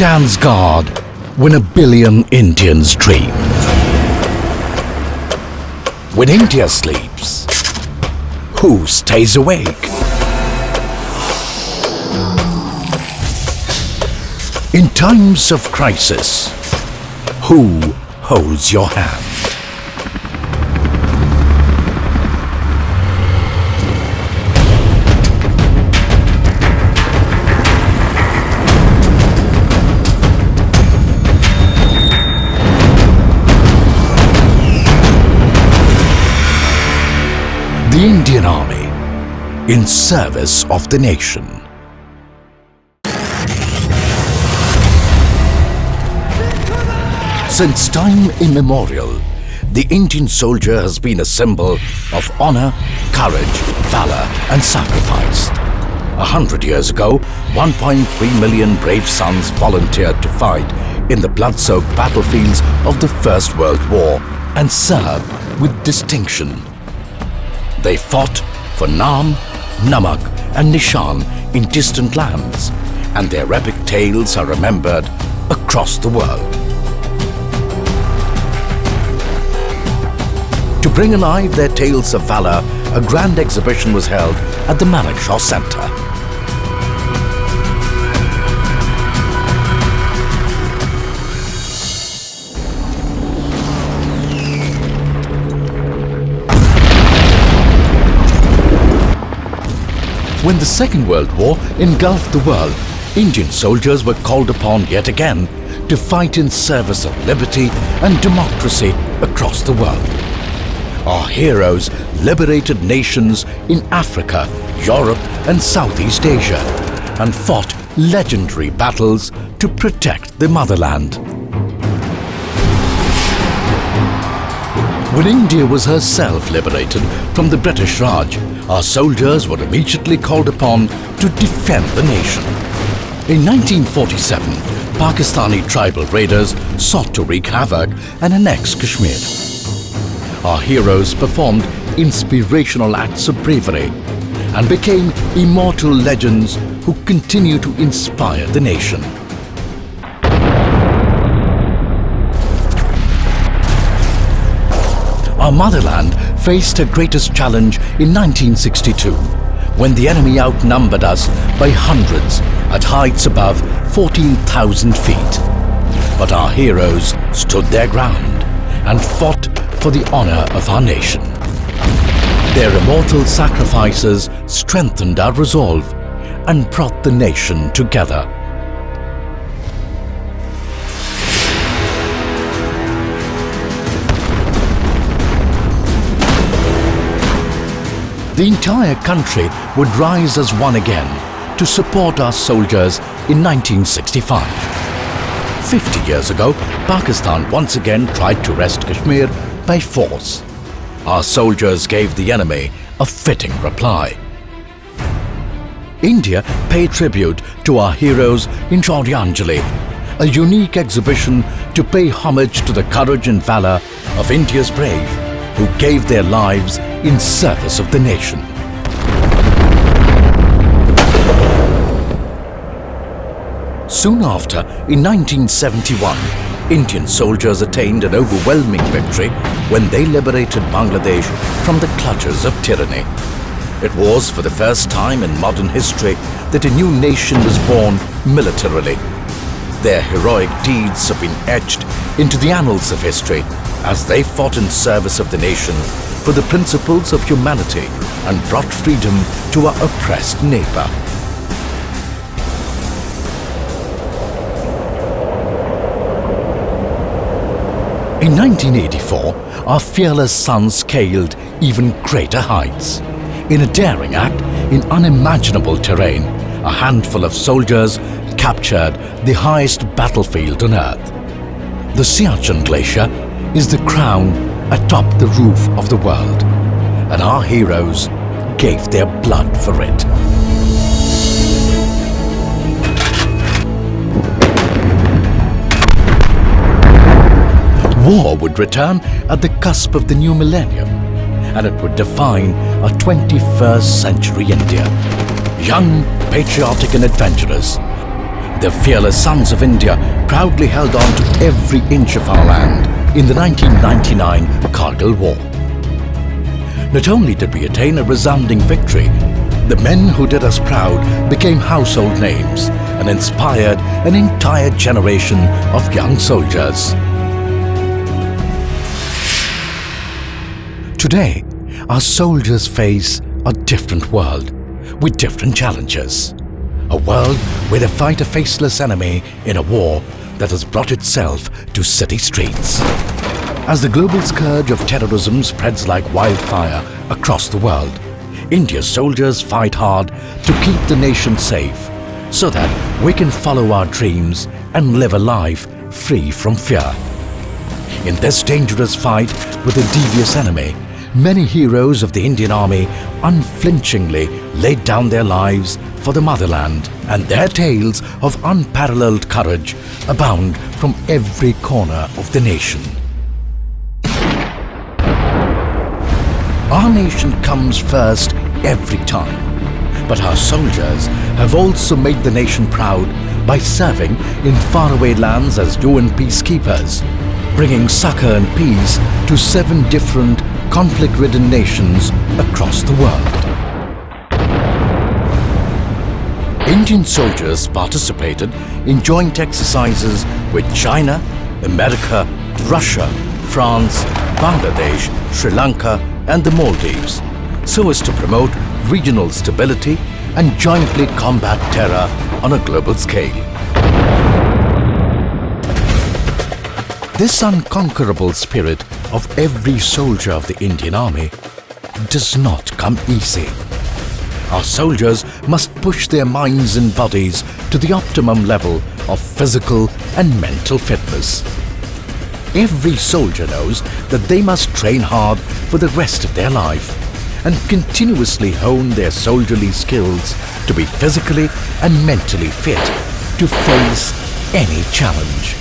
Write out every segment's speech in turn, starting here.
stands guard when a billion Indians dream? When India sleeps, who stays awake? In times of crisis, who holds your hand? The Indian Army, in service of the nation. Since time immemorial, the Indian soldier has been a symbol of honor, courage, valor and sacrifice. 100 years ago, 1.3 million brave sons volunteered to fight in the blood-soaked battlefields of the First World War and served with distinction. They fought for Naam, Namak and Nishan in distant lands, and their epic tales are remembered across the world. To bring alive their tales of valor, a grand exhibition was held at the Manekshaw Centre. When the Second World War engulfed the world, Indian soldiers were called upon yet again to fight in service of liberty and democracy across the world. Our heroes liberated nations in Africa, Europe and Southeast Asia and fought legendary battles to protect the motherland. When India was herself liberated from the British Raj, our soldiers were immediately called upon to defend the nation. In 1947, Pakistani tribal raiders sought to wreak havoc and annex Kashmir. Our heroes performed inspirational acts of bravery and became immortal legends who continue to inspire the nation. Our motherland faced her greatest challenge in 1962, when the enemy outnumbered us by hundreds at heights above 14,000 feet. But our heroes stood their ground and fought for the honor of our nation. Their immortal sacrifices strengthened our resolve and brought the nation together. The entire country would rise as one again to support our soldiers in 1965. 50 years ago, Pakistan once again tried to wrest Kashmir by force. Our soldiers gave the enemy a fitting reply. India paid tribute to our heroes in Shauryanjali, a unique exhibition to pay homage to the courage and valor of India's brave who gave their lives in service of the nation. Soon after, in 1971, Indian soldiers attained an overwhelming victory when they liberated Bangladesh from the clutches of tyranny. It was for the first time in modern history that a new nation was born militarily. Their heroic deeds have been etched into the annals of history as they fought in service of the nation for the principles of humanity and brought freedom to our oppressed neighbor. In 1984, our fearless sons scaled even greater heights. In a daring act in unimaginable terrain, a handful of soldiers captured the highest battlefield on earth. The Siachen Glacier is the crown atop the roof of the world, and our heroes gave their blood for it. War would return at the cusp of the new millennium, and it would define a 21st century India. Young, patriotic and adventurous, The fearless sons of India proudly held on to every inch of our land in the 1999 Kargil War. Not only did we attain a resounding victory, the men who did us proud became household names and inspired an entire generation of young soldiers. Today, our soldiers face a different world with different challenges. A world where they fight a faceless enemy in a war that has brought itself to city streets. As the global scourge of terrorism spreads like wildfire across the world, India's soldiers fight hard to keep the nation safe so that we can follow our dreams and live a life free from fear. In this dangerous fight with a devious enemy, many heroes of the Indian Army unflinchingly laid down their lives for the motherland, and their tales of unparalleled courage abound from every corner of the nation. Our nation comes first every time, but our soldiers have also made the nation proud by serving in faraway lands as UN peacekeepers, bringing succor and peace to 7 different conflict-ridden nations across the world. Indian soldiers participated in joint exercises with China, America, Russia, France, Bangladesh, Sri Lanka and the Maldives, so as to promote regional stability and jointly combat terror on a global scale. This unconquerable spirit of every soldier of the Indian Army does not come easy. Our soldiers must push their minds and bodies to the optimum level of physical and mental fitness. Every soldier knows that they must train hard for the rest of their life and continuously hone their soldierly skills to be physically and mentally fit to face any challenge.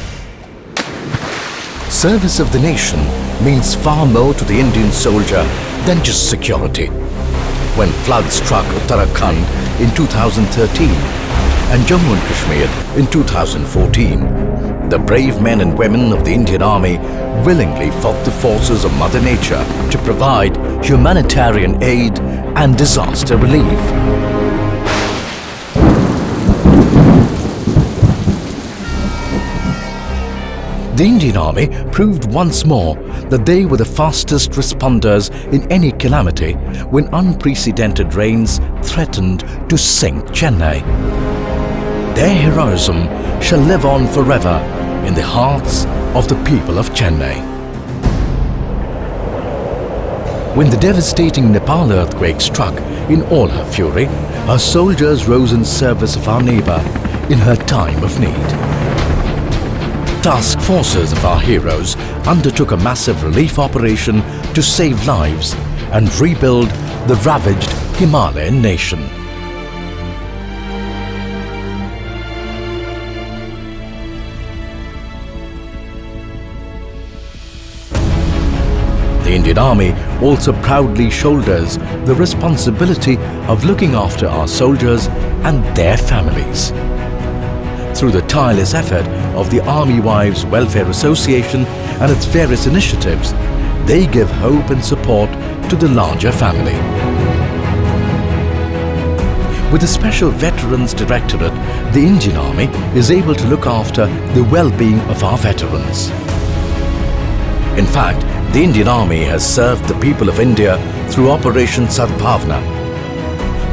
Service of the nation means far more to the Indian soldier than just security. When floods struck Uttarakhand in 2013 and Jammu and Kashmir in 2014, the brave men and women of the Indian Army willingly fought the forces of Mother Nature to provide humanitarian aid and disaster relief. The Indian Army proved once more that they were the fastest responders in any calamity when unprecedented rains threatened to sink Chennai. Their heroism shall live on forever in the hearts of the people of Chennai. When the devastating Nepal earthquake struck in all her fury, our soldiers rose in service of our neighbour in her time of need. Task forces of our heroes undertook a massive relief operation to save lives and rebuild the ravaged Himalayan nation. The Indian Army also proudly shoulders the responsibility of looking after our soldiers and their families. Through the tireless effort of the Army Wives Welfare Association and its various initiatives, they give hope and support to the larger family. With the Special Veterans Directorate, the Indian Army is able to look after the well-being of our veterans. In fact, the Indian Army has served the people of India through Operation Sadbhavna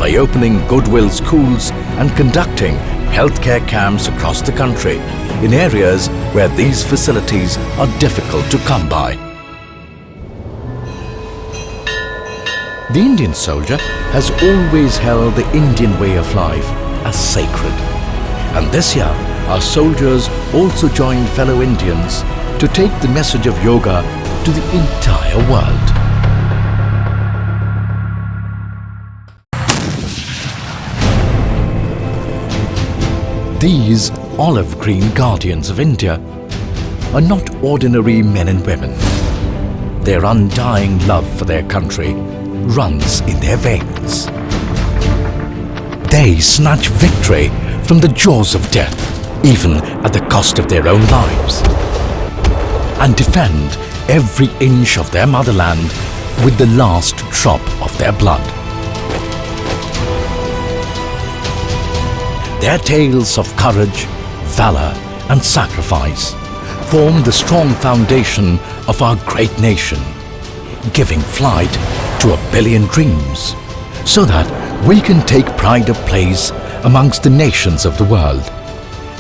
by opening Goodwill schools and conducting healthcare camps across the country in areas where these facilities are difficult to come by. The Indian soldier has always held the Indian way of life as sacred. And this year, our soldiers also joined fellow Indians to take the message of yoga to the entire world. These olive green guardians of India are not ordinary men and women. Their undying love for their country runs in their veins. They snatch victory from the jaws of death even at the cost of their own lives, and defend every inch of their motherland with the last drop of their blood. Their tales of courage, valor, and sacrifice form the strong foundation of our great nation, giving flight to 1 billion dreams, so that we can take pride of place amongst the nations of the world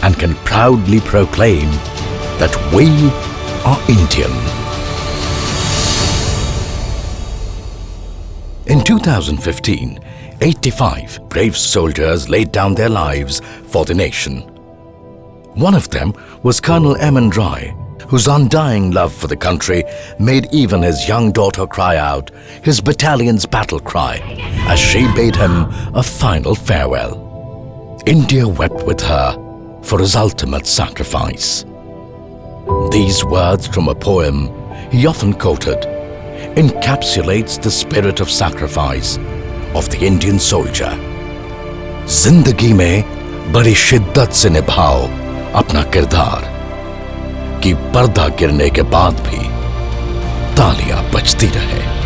and can proudly proclaim that we are Indian. In 2015, 85 brave soldiers laid down their lives for the nation. One of them was Colonel M.N. Roy, whose undying love for the country made even his young daughter cry out his battalion's battle cry as she bade him a final farewell. India wept with her for his ultimate sacrifice. These words from a poem he often quoted encapsulates the spirit of sacrifice of the Indian soldier. जिंदगी में बड़ी शिद्दत से निभाओ अपना किरदार कि पर्दा गिरने के बाद भी तालियां बजती रहे।